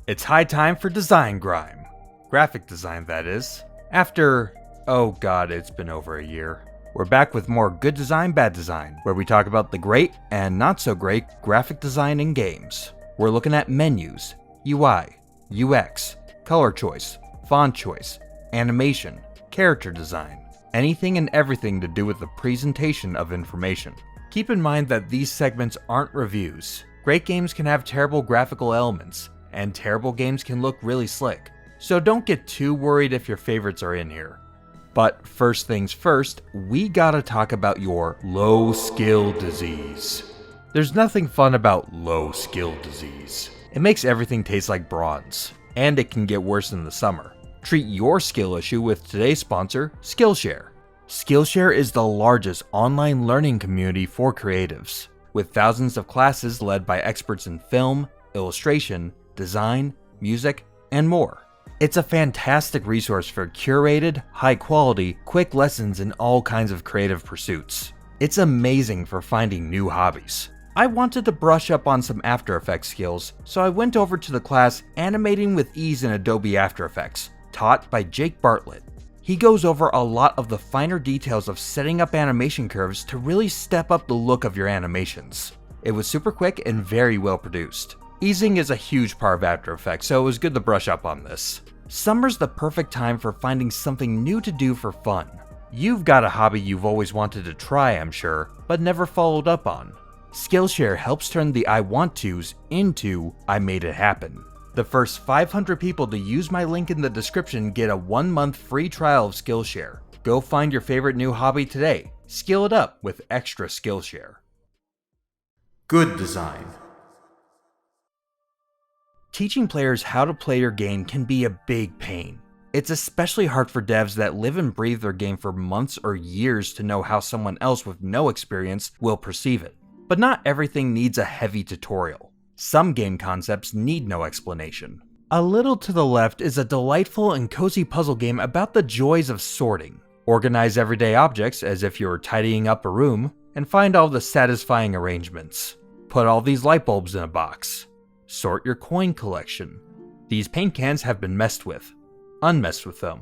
It's high time for design grime. Graphic design, that is. After, oh god, it's been over a year. We're back with more good design, bad design, where we talk about the great and not so great graphic design in games. We're looking at menus, UI, UX, color choice, font choice, animation, character design, anything and everything to do with the presentation of information. Keep in mind that these segments aren't reviews. Great games can have terrible graphical elements, and terrible games can look really slick, so don't get too worried if your favorites are in here. But first things first, we gotta talk about your low skill disease. There's nothing fun about low skill disease. It makes everything taste like bronze, and it can get worse in the summer. Treat your skill issue with today's sponsor, Skillshare. Skillshare is the largest online learning community for creatives, with thousands of classes led by experts in film, illustration, design, music, and more. It's a fantastic resource for curated, high-quality, quick lessons in all kinds of creative pursuits. It's amazing for finding new hobbies. I wanted to brush up on some After Effects skills, so I went over to the class Animating with Ease in Adobe After Effects, taught by Jake Bartlett. He goes over a lot of the finer details of setting up animation curves to really step up the look of your animations. It was super quick and very well produced. Easing is a huge part of After Effects, so it was good to brush up on this. Summer's the perfect time for finding something new to do for fun. You've got a hobby you've always wanted to try, I'm sure, but never followed up on. Skillshare helps turn the I want to's into I made it happen. The first 500 people to use my link in the description get a 1-month free trial of Skillshare. Go find your favorite new hobby today. Skill it up with extra Skillshare. Good design. Teaching players how to play your game can be a big pain. It's especially hard for devs that live and breathe their game for months or years to know how someone else with no experience will perceive it. But not everything needs a heavy tutorial. Some game concepts need no explanation. A Little to the Left is a delightful and cozy puzzle game about the joys of sorting. Organize everyday objects as if you're tidying up a room, and find all the satisfying arrangements. Put all these light bulbs in a box. Sort your coin collection. These paint cans have been messed with. Unmessed with them.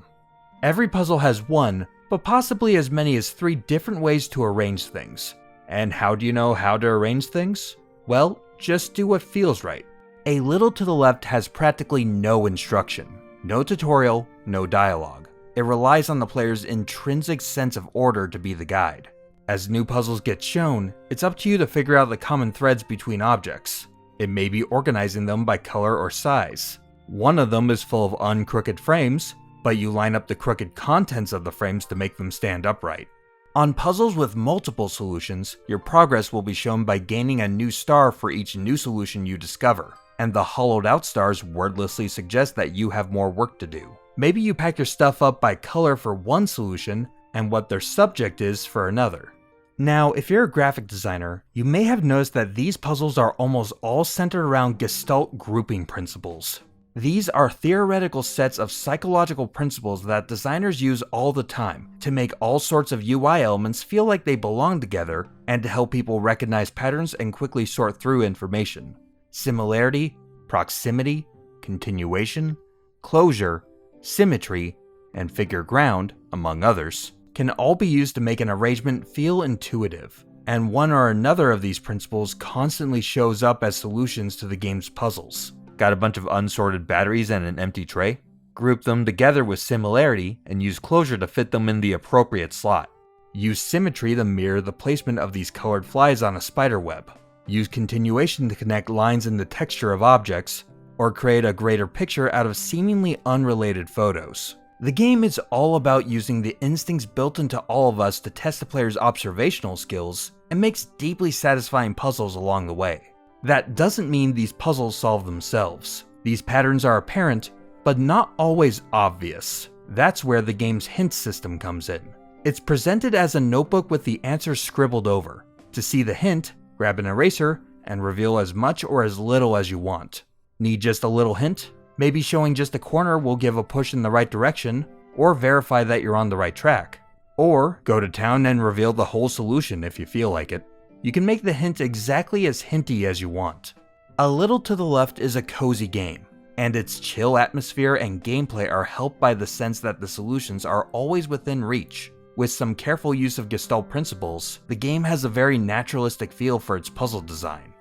Every puzzle has one, but possibly as many as 3 different ways to arrange things. And how do you know how to arrange things? Well, just do what feels right. A Little to the Left has practically no instruction, no tutorial, no dialogue. It relies on the player's intrinsic sense of order to be the guide. As new puzzles get shown, it's up to you to figure out the common threads between objects. It may be organizing them by color or size. One of them is full of uncrooked frames, but you line up the crooked contents of the frames to make them stand upright. On puzzles with multiple solutions, your progress will be shown by gaining a new star for each new solution you discover, and the hollowed out stars wordlessly suggest that you have more work to do. Maybe you pack your stuff up by color for one solution and what their subject is for another. Now, if you're a graphic designer, you may have noticed that these puzzles are almost all centered around gestalt grouping principles. These are theoretical sets of psychological principles that designers use all the time to make all sorts of UI elements feel like they belong together and to help people recognize patterns and quickly sort through information. Similarity, proximity, continuation, closure, symmetry, and figure ground, among others, can all be used to make an arrangement feel intuitive, and one or another of these principles constantly shows up as solutions to the game's puzzles. Got a bunch of unsorted batteries and an empty tray? Group them together with similarity and use closure to fit them in the appropriate slot. Use symmetry to mirror the placement of these colored flies on a spider web. Use continuation to connect lines in the texture of objects, or create a greater picture out of seemingly unrelated photos. The game is all about using the instincts built into all of us to test the player's observational skills and makes deeply satisfying puzzles along the way. That doesn't mean these puzzles solve themselves. These patterns are apparent, but not always obvious. That's where the game's hint system comes in. It's presented as a notebook with the answers scribbled over. To see the hint, grab an eraser and reveal as much or as little as you want. Need just a little hint? Maybe showing just a corner will give a push in the right direction, or verify that you're on the right track. Or go to town and reveal the whole solution if you feel like it. You can make the hint exactly as hinty as you want. A little to the left is a cozy game, and its chill atmosphere and gameplay are helped by the sense that the solutions are always within reach. With some careful use of gestalt principles, the game has a very naturalistic feel for its puzzle design.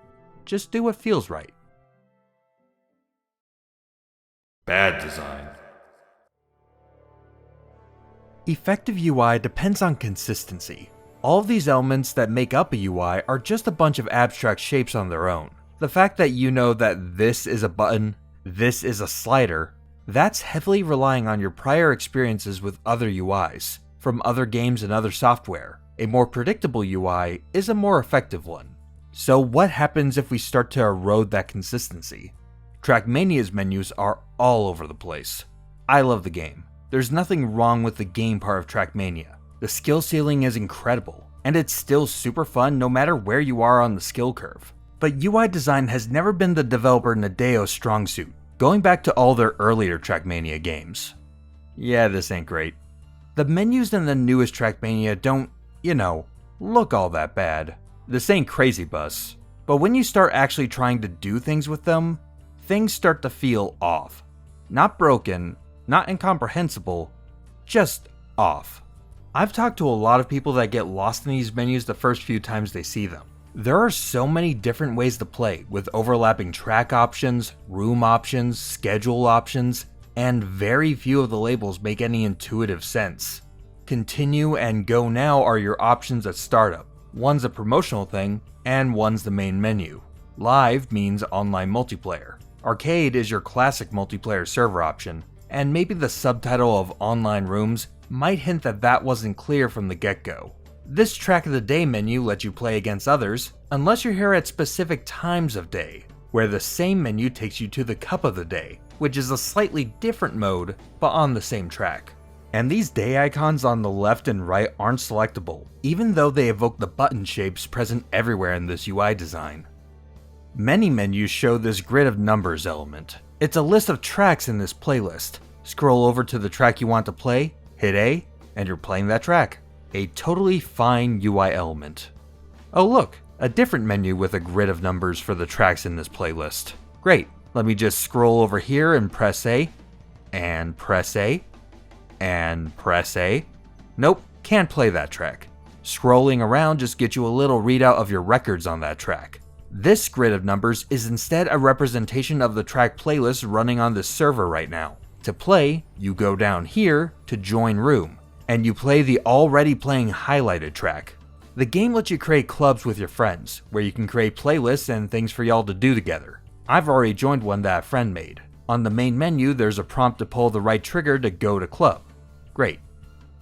Just do what feels right. Bad design. Effective UI depends on consistency. All of these elements that make up a UI are just a bunch of abstract shapes on their own. The fact that you know that this is a button, this is a slider, that's heavily relying on your prior experiences with other UIs, from other games and other software. A more predictable UI is a more effective one. So what happens if we start to erode that consistency? Trackmania's menus are all over the place. I love the game. There's nothing wrong with the game part of Trackmania. The skill ceiling is incredible, and it's still super fun no matter where you are on the skill curve. But UI design has never been the developer Nadeo's strong suit, going back to all their earlier Trackmania games. Yeah, this ain't great. The menus in the newest Trackmania don't, look all that bad. This ain't Crazy Bus, but when you start actually trying to do things with them, things start to feel off. Not broken, not incomprehensible, just off. I've talked to a lot of people that get lost in these menus the first few times they see them. There are so many different ways to play, with overlapping track options, room options, schedule options, and very few of the labels make any intuitive sense. Continue and Go Now are your options at startup. One's a promotional thing, and one's the main menu. Live means online multiplayer. Arcade is your classic multiplayer server option, and maybe the subtitle of Online Rooms might hint that that wasn't clear from the get-go. This Track of the Day menu lets you play against others, unless you're here at specific times of day, where the same menu takes you to the Cup of the Day, which is a slightly different mode, but on the same track. And these day icons on the left and right aren't selectable, even though they evoke the button shapes present everywhere in this UI design. Many menus show this grid of numbers element. It's a list of tracks in this playlist. Scroll over to the track you want to play, hit A, and you're playing that track. A totally fine UI element. Oh look, a different menu with a grid of numbers for the tracks in this playlist. Great, let me just scroll over here and press A, and press A, and press A. Nope, can't play that track. Scrolling around just gets you a little readout of your records on that track. This grid of numbers is instead a representation of the track playlist running on this server right now. To play, you go down here to join room, and you play the already playing highlighted track. The game lets you create clubs with your friends, where you can create playlists and things for y'all to do together. I've already joined one that a friend made. On the main menu, there's a prompt to pull the right trigger to go to club. Great.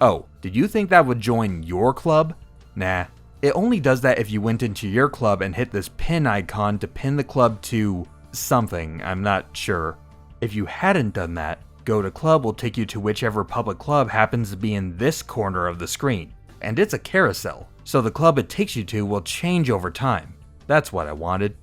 Oh, did you think that would join your club? Nah. It only does that if you went into your club and hit this pin icon to pin the club to something, I'm not sure. If you hadn't done that, Go to Club will take you to whichever public club happens to be in this corner of the screen. And it's a carousel, so the club it takes you to will change over time. That's what I wanted.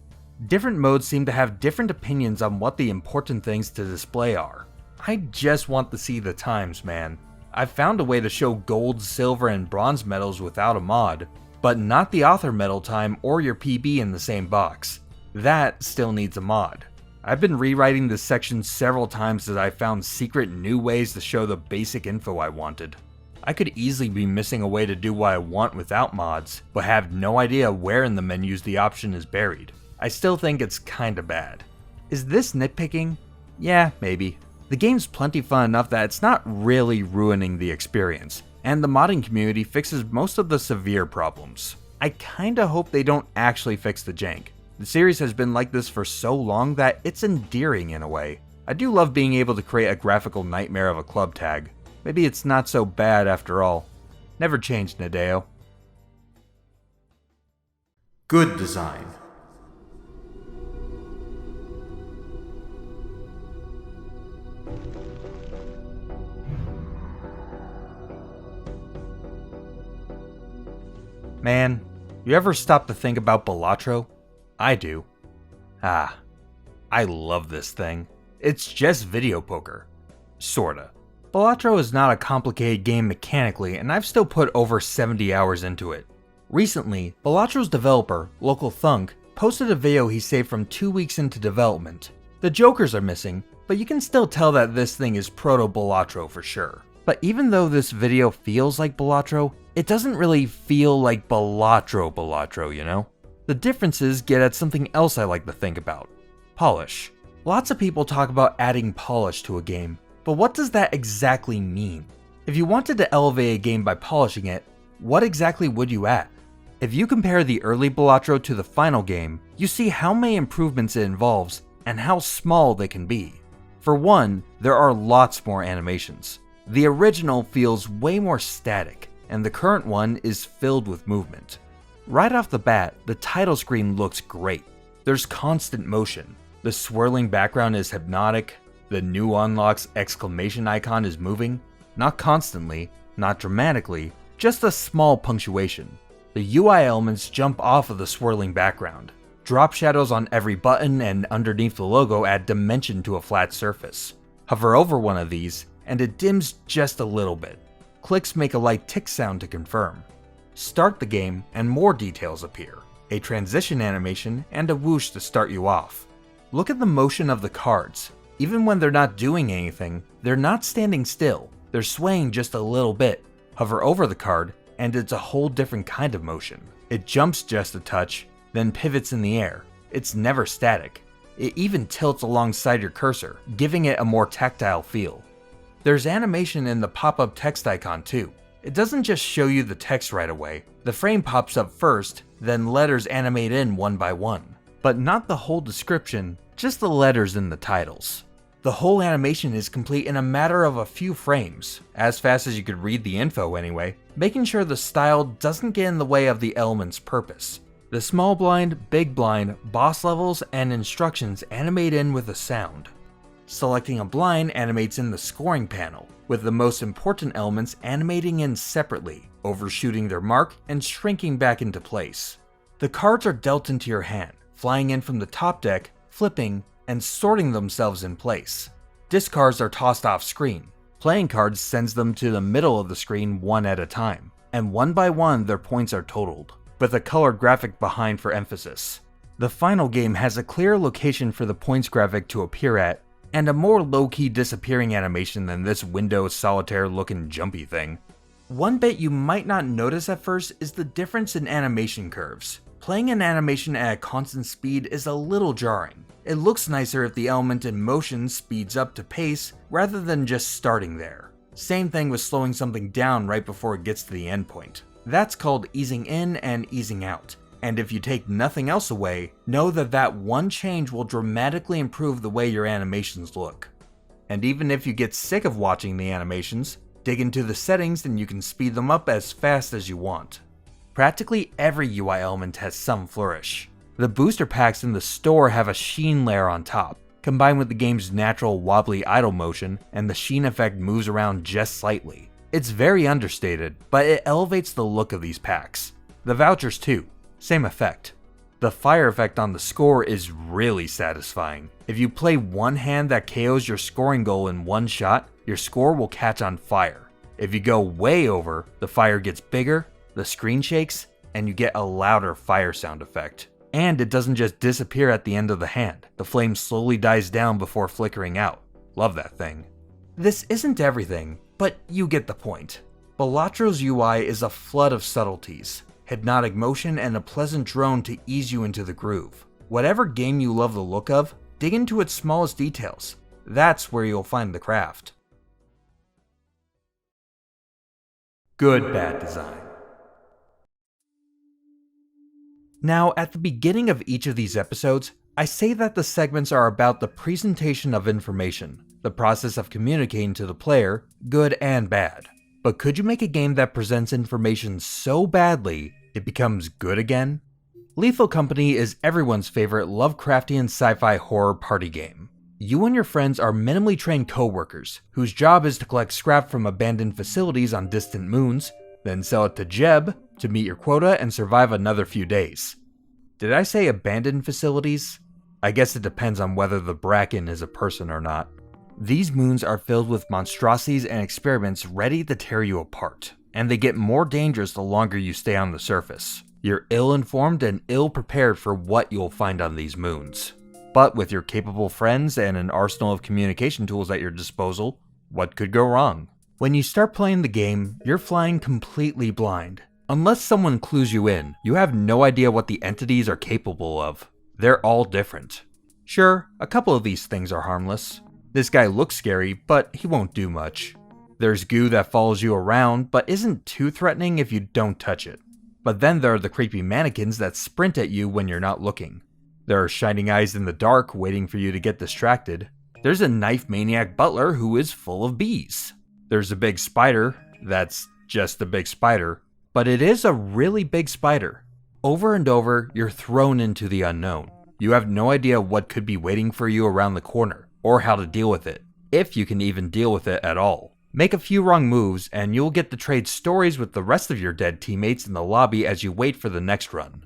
Different modes seem to have different opinions on what the important things to display are. I just want to see the times, man. I've found a way to show gold, silver, and bronze medals without a mod, but not the author medal time or your PB in the same box. That still needs a mod. I've been rewriting this section several times as I found secret new ways to show the basic info I wanted. I could easily be missing a way to do what I want without mods, but have no idea where in the menus the option is buried. I still think it's kinda bad. Is this nitpicking? Yeah, maybe. The game's plenty fun enough that it's not really ruining the experience, and the modding community fixes most of the severe problems. I kinda hope they don't actually fix the jank. The series has been like this for so long that it's endearing in a way. I do love being able to create a graphical nightmare of a club tag. Maybe it's not so bad after all. Never changed, Nadeo. Good design. Man, you ever stop to think about Balatro? I do. I love this thing. It's just video poker. Sorta. Balatro is not a complicated game mechanically, and I've still put over 70 hours into it. Recently, Balatro's developer, Local Thunk, posted a video he saved from 2 weeks into development. The jokers are missing, but you can still tell that this thing is proto-Balatro for sure. But even though this video feels like Balatro, it doesn't really feel like Balatro, you know? The differences get at something else I like to think about: polish. Lots of people talk about adding polish to a game, but what does that exactly mean? If you wanted to elevate a game by polishing it, what exactly would you add? If you compare the early Balatro to the final game, you see how many improvements it involves and how small they can be. For one, there are lots more animations. The original feels way more static, and the current one is filled with movement. Right off the bat, the title screen looks great. There's constant motion. The swirling background is hypnotic. The new unlock's exclamation icon is moving. Not constantly, not dramatically, just a small punctuation. The UI elements jump off of the swirling background. Drop shadows on every button and underneath the logo add dimension to a flat surface. Hover over one of these, and it dims just a little bit. Clicks make a light tick sound to confirm. Start the game, and more details appear. A transition animation and a whoosh to start you off. Look at the motion of the cards. Even when they're not doing anything, they're not standing still. They're swaying just a little bit. Hover over the card, and it's a whole different kind of motion. It jumps just a touch, then pivots in the air. It's never static. It even tilts alongside your cursor, giving it a more tactile feel. There's animation in the pop-up text icon too. It doesn't just show you the text right away. The frame pops up first, then letters animate in one by one. But not the whole description, just the letters in the titles. The whole animation is complete in a matter of a few frames, as fast as you could read the info anyway, making sure the style doesn't get in the way of the element's purpose. The small blind, big blind, boss levels, and instructions animate in with a sound. Selecting a blind animates in the scoring panel, with the most important elements animating in separately, overshooting their mark and shrinking back into place. The cards are dealt into your hand, flying in from the top deck, flipping, and sorting themselves in place. Discards are tossed off screen. Playing cards sends them to the middle of the screen one at a time, and one by one their points are totaled, with a colored graphic behind for emphasis. The final game has a clear location for the points graphic to appear at, and a more low-key disappearing animation than this Windows Solitaire looking jumpy thing. One bit you might not notice at first is the difference in animation curves. Playing an animation at a constant speed is a little jarring. It looks nicer if the element in motion speeds up to pace rather than just starting there. Same thing with slowing something down right before it gets to the endpoint. That's called easing in and easing out. And if you take nothing else away, know that that one change will dramatically improve the way your animations look. And even if you get sick of watching the animations, dig into the settings and you can speed them up as fast as you want. Practically every UI element has some flourish. The booster packs in the store have a sheen layer on top, combined with the game's natural wobbly idle motion, and the sheen effect moves around just slightly. It's very understated, but it elevates the look of these packs. The vouchers too, same effect. The fire effect on the score is really satisfying. If you play one hand that KOs your scoring goal in one shot, your score will catch on fire. If you go way over, the fire gets bigger, the screen shakes, and you get a louder fire sound effect. And it doesn't just disappear at the end of the hand. The flame slowly dies down before flickering out. Love that thing. This isn't everything, but you get the point. Balatro's UI is a flood of subtleties, hypnotic motion, and a pleasant drone to ease you into the groove. Whatever game you love the look of, dig into its smallest details. That's where you'll find the craft. Good bad design. Now, at the beginning of each of these episodes, I say that the segments are about the presentation of information, the process of communicating to the player, good and bad. But could you make a game that presents information so badly, it becomes good again? Lethal Company is everyone's favorite Lovecraftian sci-fi horror party game. You and your friends are minimally trained co-workers, whose job is to collect scrap from abandoned facilities on distant moons, then sell it to Jeb to meet your quota and survive another few days. Did I say abandoned facilities? I guess it depends on whether the Bracken is a person or not. These moons are filled with monstrosities and experiments ready to tear you apart, and they get more dangerous the longer you stay on the surface. You're ill-informed and ill-prepared for what you'll find on these moons. But with your capable friends and an arsenal of communication tools at your disposal, what could go wrong? When you start playing the game, you're flying completely blind. Unless someone clues you in, you have no idea what the entities are capable of. They're all different. Sure, a couple of these things are harmless. This guy looks scary, but he won't do much. There's goo that follows you around, but isn't too threatening if you don't touch it. But then there are the creepy mannequins that sprint at you when you're not looking. There are shining eyes in the dark waiting for you to get distracted. There's a knife maniac butler who is full of bees. There's a big spider that's just a big spider, but it is a really big spider. Over and over, you're thrown into the unknown. You have no idea what could be waiting for you around the corner, or how to deal with it, if you can even deal with it at all. Make a few wrong moves, and you'll get to trade stories with the rest of your dead teammates in the lobby as you wait for the next run.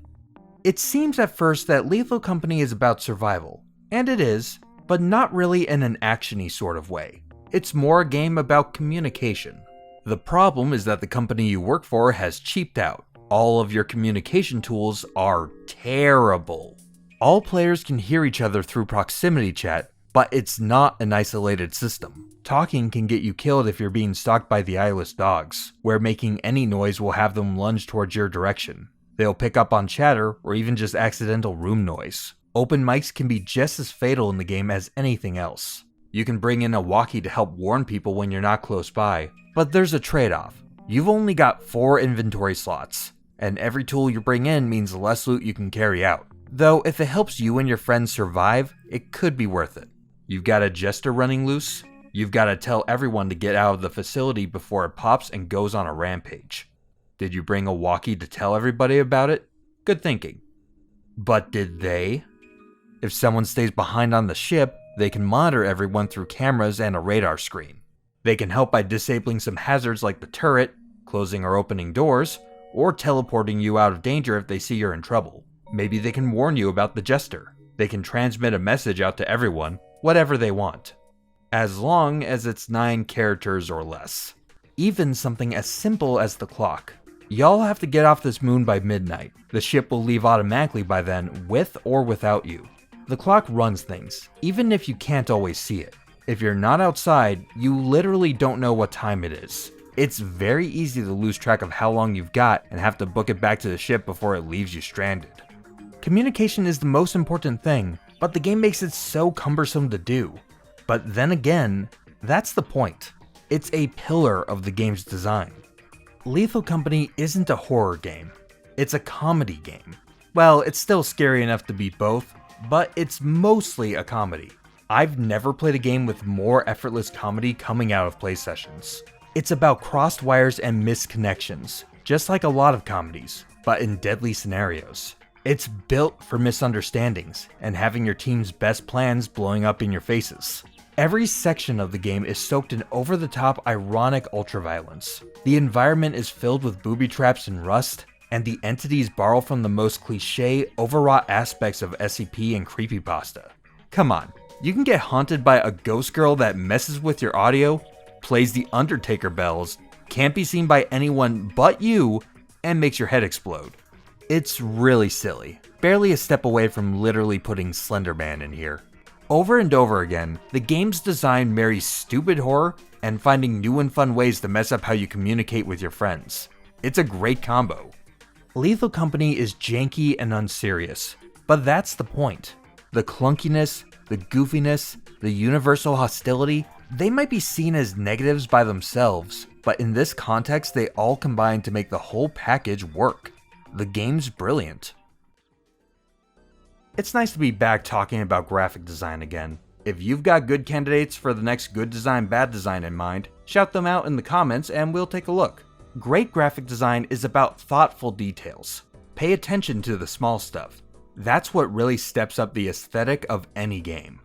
It seems at first that Lethal Company is about survival, and it is, but not really in an action-y sort of way. It's more a game about communication. The problem is that the company you work for has cheaped out. All of your communication tools are terrible. All players can hear each other through proximity chat, but it's not an isolated system. Talking can get you killed if you're being stalked by the eyeless dogs, where making any noise will have them lunge towards your direction. They'll pick up on chatter or even just accidental room noise. Open mics can be just as fatal in the game as anything else. You can bring in a walkie to help warn people when you're not close by, but there's a trade-off. You've only got 4 inventory slots, and every tool you bring in means less loot you can carry out. Though if it helps you and your friends survive, it could be worth it. You've got a jester running loose. You've got to tell everyone to get out of the facility before it pops and goes on a rampage. Did you bring a walkie to tell everybody about it? Good thinking. But did they? If someone stays behind on the ship, they can monitor everyone through cameras and a radar screen. They can help by disabling some hazards like the turret, closing or opening doors, or teleporting you out of danger if they see you're in trouble. Maybe they can warn you about the jester. They can transmit a message out to everyone, whatever they want. As long as it's 9 characters or less. Even something as simple as the clock. Y'all have to get off this moon by midnight. The ship will leave automatically by then, with or without you. The clock runs things, even if you can't always see it. If you're not outside, you literally don't know what time it is. It's very easy to lose track of how long you've got and have to book it back to the ship before it leaves you stranded. Communication is the most important thing, but the game makes it so cumbersome to do. But then again, that's the point. It's a pillar of the game's design. Lethal Company isn't a horror game. It's a comedy game. Well, it's still scary enough to be both, but it's mostly a comedy. I've never played a game with more effortless comedy coming out of play sessions. It's about crossed wires and missed connections, just like a lot of comedies, but in deadly scenarios. It's built for misunderstandings and having your team's best plans blowing up in your faces. Every section of the game is soaked in over-the-top ironic ultraviolence. The environment is filled with booby traps and rust, and the entities borrow from the most cliché, overwrought aspects of SCP and creepypasta. Come on, you can get haunted by a ghost girl that messes with your audio, plays the Undertaker bells, can't be seen by anyone but you, and makes your head explode. It's really silly, barely a step away from literally putting Slender Man in here. Over and over again, the game's design marries stupid horror and finding new and fun ways to mess up how you communicate with your friends. It's a great combo. Lethal Company is janky and unserious, but that's the point. The clunkiness, the goofiness, the universal hostility, they might be seen as negatives by themselves, but in this context they all combine to make the whole package work. The game's brilliant. It's nice to be back talking about graphic design again. If you've got good candidates for the next good design, bad design in mind, shout them out in the comments and we'll take a look. Great graphic design is about thoughtful details. Pay attention to the small stuff. That's what really steps up the aesthetic of any game.